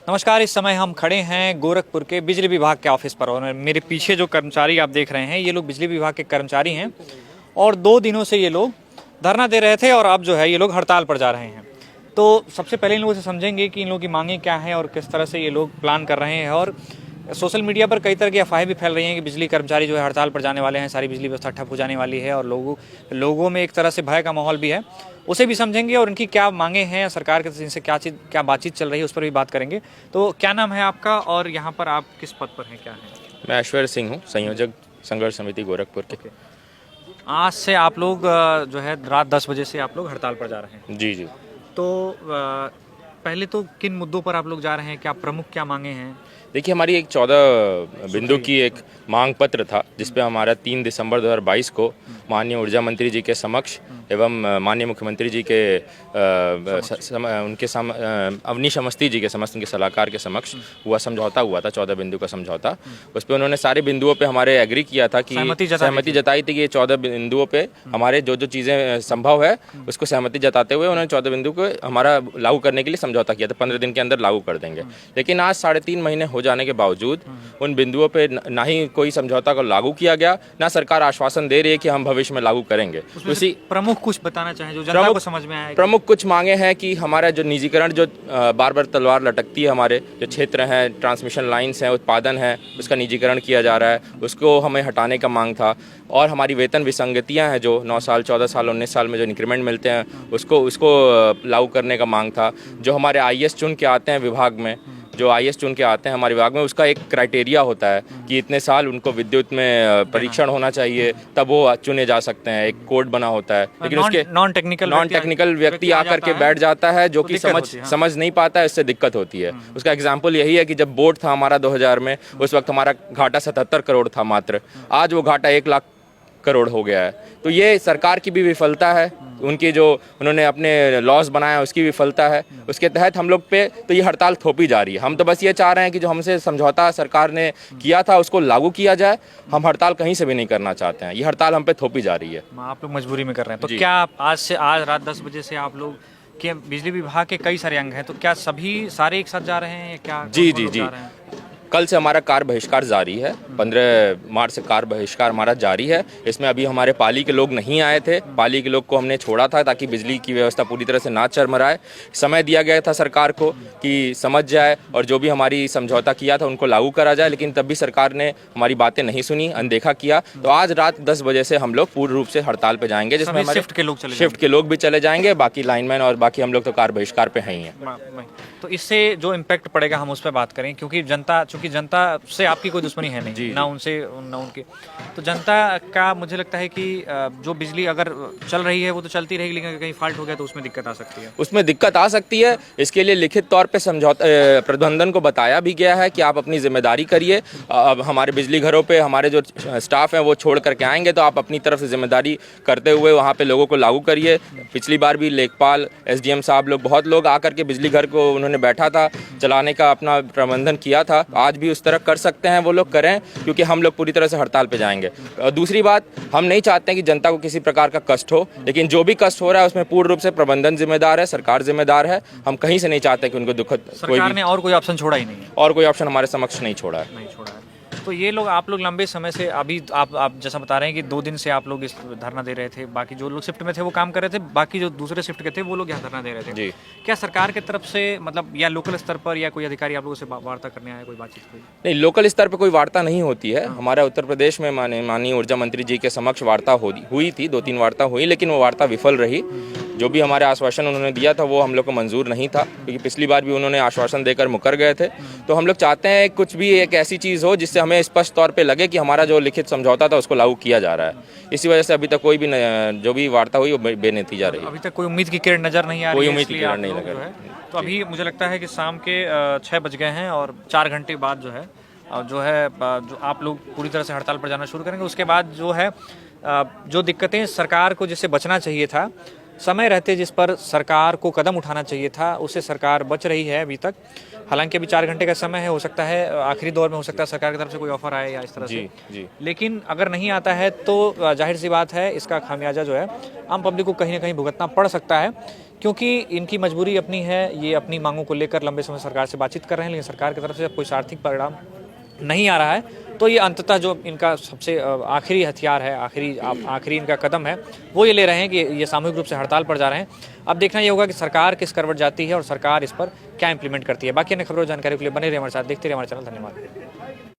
नमस्कार। इस समय हम खड़े हैं गोरखपुर के बिजली विभाग के ऑफिस पर और मेरे पीछे जो कर्मचारी आप देख रहे हैं ये लोग बिजली विभाग के कर्मचारी हैं और 2 दिनों से ये लोग धरना दे रहे थे और अब जो है ये लोग हड़ताल पर जा रहे हैं। तो सबसे पहले इन लोगों से समझेंगे कि इन लोगों की मांगें क्या हैं और किस तरह से ये लोग प्लान कर रहे हैं। और सोशल मीडिया पर कई तरह की अफवाहें भी फैल रही हैं कि बिजली कर्मचारी जो है हड़ताल पर जाने वाले हैं, सारी बिजली व्यवस्था ठप हो जाने वाली है और लोगों में एक तरह से भय का माहौल भी है। उसे भी समझेंगे और इनकी क्या मांगे हैं, सरकार के इनसे क्या बातचीत चल रही है उस पर भी बात करेंगे। तो क्या नाम है आपका और यहाँ पर आप किस पद पर हैं, क्या है? मैं ऐश्वर्य सिंह हूँ, संयोजक संघर्ष समिति गोरखपुर के। आज से आप लोग जो है रात 10 बजे से आप लोग हड़ताल पर जा रहे हैं। जी जी। तो पहले तो किन मुद्दों पर आप लोग जा रहे हैं, क्या प्रमुख क्या मांगे हैं? देखिए, हमारी एक 14 बिंदु की एक मांग पत्र था जिसपे हमारा 3 दिसंबर 2022 को माननीय ऊर्जा मंत्री जी के समक्ष एवं माननीय मुख्यमंत्री जी के अवनीश अवस्थी जी के समस्त उनके सलाहकार के समक्ष हुआ समझौता हुआ था, 14 बिंदु का समझौता। उस पर उन्होंने सारे बिंदुओं पे हमारे एग्री किया था कि सहमति जताई थी कि ये 14 बिंदुओं पे हमारे जो जो चीज़ें संभव है उसको सहमति जताते हुए उन्होंने 14 बिंदु को हमारा लागू करने के लिए समझौता किया था, 15 दिन के अंदर लागू कर देंगे। लेकिन आज 3.5 महीने हो जाने के बावजूद उन बिंदुओं पे ना ही कोई समझौता को लागू किया गया, ना सरकार आश्वासन दे रही है कि हम भविष्य में लागू करेंगे। उसी प्रमुख कुछ बताना चाहें जो जनता को समझ में आए। प्रमुख कुछ मांगे हैं कि हमारा जो निजीकरण जो बार बार तलवार लटकती है, हमारे जो क्षेत्र हैं, ट्रांसमिशन लाइन्स हैं, उत्पादन है, उसका निजीकरण किया जा रहा है, उसको हमें हटाने का मांग था। और हमारी वेतन विसंगतियां हैं जो 9 साल 14 साल 19 साल में जो इंक्रीमेंट मिलते हैं उसको लागू करने का मांग था। जो हमारे आईएएस चुन के आते हैं विभाग में, जो आईएएस चुन के आते हैं हमारे विभाग में, उसका एक क्राइटेरिया होता है कि इतने साल उनको विद्युत में परीक्षण होना चाहिए तब वो चुने जा सकते हैं, एक कोड बना होता है। लेकिन उसके नॉन टेक्निकल व्यक्ति आकर के बैठ जाता है जो कि समझ नहीं पाता है, इससे दिक्कत होती है। उसका एग्जाम्पल यही है कि जब बोर्ड था हमारा 2000 में, उस वक्त हमारा घाटा 77 करोड़ था मात्र, आज वो घाटा 1 लाख करोड़ हो गया है। तो ये सरकार की भी विफलता है, उनकी जो उन्होंने अपने लॉस बनाया उसकी विफलता है। उसके तहत हम लोग पे तो ये हड़ताल थोपी जा रही है। हम तो बस ये चाह रहे हैं कि जो हमसे समझौता सरकार ने किया था उसको लागू किया जाए। हम हड़ताल कहीं से भी नहीं करना चाहते हैं, ये हड़ताल हम पे थोपी जा रही है। आप लोग मजबूरी में कर रहे हैं। तो क्या आज रात 10 बजे से आप लोग के बिजली विभाग के कई सारे अंग हैं, तो क्या सारे एक साथ जा रहे हैं या क्या? जी। कल से हमारा कार्य बहिष्कार जारी है, 15 मार्च से कार्य बहिष्कार हमारा जारी है। इसमें अभी हमारे पाली के लोग नहीं आए थे, पाली के लोग को हमने छोड़ा था ताकि बिजली की व्यवस्था पूरी तरह से ना चरमराए। समय दिया गया था सरकार को कि समझ जाए और जो भी हमारी समझौता किया था उनको लागू करा जाए, लेकिन तब भी सरकार ने हमारी बातें नहीं सुनी, अनदेखा किया। तो आज रात 10 बजे से हम लोग पूर्ण रूप से हड़ताल पर जाएंगे, जिसमें हमारे शिफ्ट के लोग भी चले जाएंगे, बाकी लाइनमैन और बाकी हम लोग तो कार्य बहिष्कार पे हैं ही हैं। तो इससे जो इम्पैक्ट पड़ेगा हम उस पर बात करें, क्योंकि जनता से आपकी कोई दुश्मनी है नहीं, ना उनसे ना उनकी। तो जनता का मुझे लगता है कि जो बिजली अगर चल रही है वो तो चलती रहेगी, लेकिन कहीं फॉल्ट हो गया तो उसमें दिक्कत आ सकती है। उसमें दिक्कत आ सकती है। इसके लिए लिखित तौर पे समझौता प्रबंधन को बताया भी गया है कि आप अपनी जिम्मेदारी करिए। अब हमारे बिजली घरों पे हमारे जो स्टाफ है वो छोड़ करके आएंगे, तो आप अपनी तरफ से जिम्मेदारी करते हुए वहाँ पे लोगों को लागू करिए। पिछली बार भी लेखपाल, एसडीएम साहब लोग, बहुत लोग आकर के बिजली घर को उन्होंने बैठा था, चलाने का अपना प्रबंधन किया था। आज भी उस तरह कर सकते हैं वो लोग करें, क्योंकि हम लोग पूरी तरह से हड़ताल पे जाएंगे। दूसरी बात, हम नहीं चाहते हैं कि जनता को किसी प्रकार का कष्ट हो, लेकिन जो भी कष्ट हो रहा है उसमें पूर्ण रूप से प्रबंधन जिम्मेदार है, सरकार जिम्मेदार है। हम कहीं से नहीं चाहते कि उनको दुखद सरकार ने और कोई ऑप्शन छोड़ा ही नहीं है, और कोई ऑप्शन हमारे समक्ष नहीं छोड़ा है। तो ये लोग आप लोग लंबे समय से अभी आप जैसा बता रहे हैं कि 2 दिन से आप लोग इस धरना दे रहे थे, बाकी जो लोग शिफ्ट में थे वो काम कर रहे थे, बाकी जो दूसरे शिफ्ट के थे वो लोग यहाँ धरना दे रहे थे जी। क्या सरकार की तरफ से मतलब या लोकल स्तर पर या कोई अधिकारी आप लोगों से वार्ता करने आया, कोई बातचीत हुई? नहीं, लोकल स्तर पर कोई वार्ता नहीं होती है। हमारा उत्तर प्रदेश में माननीय ऊर्जा मंत्री जी के समक्ष वार्ता हुई थी, 2-3 वार्ता हुई, लेकिन वो वार्ता विफल रही। जो भी हमारे आश्वासन उन्होंने दिया था वो हम लोग को मंजूर नहीं था, क्योंकि पिछली बार भी उन्होंने आश्वासन देकर मुकर गए थे। तो हम लोग चाहते हैं कुछ भी एक ऐसी चीज़ हो जिससे हमें स्पष्ट तौर पे लगे कि हमारा जो लिखित समझौता था उसको लागू किया जा रहा है। इसी वजह से अभी तक कोई भी जो भी वार्ता हुई वो बेनतीजा रही। अभी तक कोई उम्मीद की किरण नजर नहीं आ रही, कोई उम्मीद की किरण नहीं लग रही। तो अभी मुझे लगता है कि शाम के 6 बज गए हैं और 4 घंटे बाद जो आप लोग पूरी तरह से हड़ताल पर जाना शुरू करेंगे। उसके बाद जो दिक्कतें सरकार को जिससे बचना चाहिए था, समय रहते जिस पर सरकार को कदम उठाना चाहिए था, उससे सरकार बच रही है अभी तक। हालांकि अभी 4 घंटे का समय है, हो सकता है आखिरी दौर में हो सकता है सरकार की तरफ से कोई ऑफर आए या इस तरह से। लेकिन अगर नहीं आता है तो जाहिर सी बात है इसका खामियाजा जो है आम पब्लिक को कहीं ना कहीं भुगतना पड़ सकता है, क्योंकि इनकी मजबूरी अपनी है, ये अपनी मांगों को लेकर लंबे समय सरकार से बातचीत कर रहे हैं, लेकिन सरकार की तरफ से कोई सार्थक परिणाम नहीं आ रहा है। तो ये अंततः जो इनका सबसे आखिरी हथियार है, आखिरी इनका कदम है, वो ये ले रहे हैं कि ये सामूहिक रूप से हड़ताल पर जा रहे हैं। अब देखना ये होगा कि सरकार किस करवट जाती है और सरकार इस पर क्या इंप्लीमेंट करती है। बाकी अन्य खबरों जानकारी के लिए बने रहिए हमारे साथ, देखते रहिए हमारा चैनल। धन्यवाद।